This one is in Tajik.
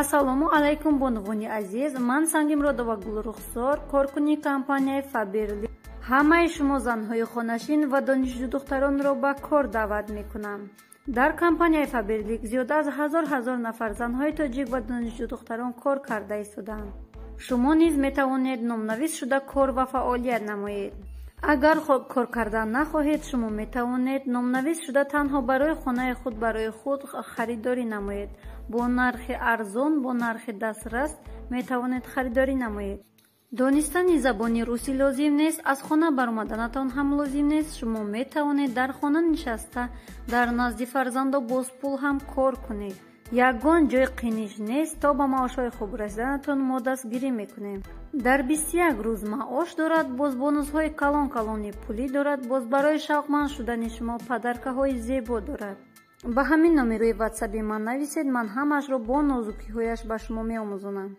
Ассалому алайкум бонувони азиз, ман Сангимродова Гулрухсор, коркуни компанияи Фаберли. Ҳамаи шумо занҳои хонашин ва донишҷӯ духтаронро ба кор даъват мекунам. Дар компанияи Фаберлик зиёда аз ҳазор нафар занҳои тоҷик ва донишҷӯ духтарон кор карда истоданд. Шумо низ метавонед номнавис шуда кор ва фаъолият намоед. Агар кор кардан нахоҳед, шумо метавонед номнавис шуда танҳо барои хонаи худ барои худ харидорӣ намоед. Бо нархи арзон, бо нархи дастрас метавонед харидорӣ намоед. Донистани забони русӣ лозим нест, аз хона баромаданатон ҳам лозим нест. Шумо метавонед дар хона нишаста дар назди фарзанду бозпул ҳам кор кунед. Ягон ҷои қиниш нест, то ба маошҳои хуб расиданатон мо дастгирӣ мекунем. Дар 21 рӯз маош дорад, боз бонусҳои калон-калони пулӣ дорад, боз барои шавқманд шудани шумо падаркаҳои зебо дорад. Ба ҳамин номерои ватсаби ман нависед, ман ҳамаашро бо нозукиҳояш ба шумо меомӯзонам.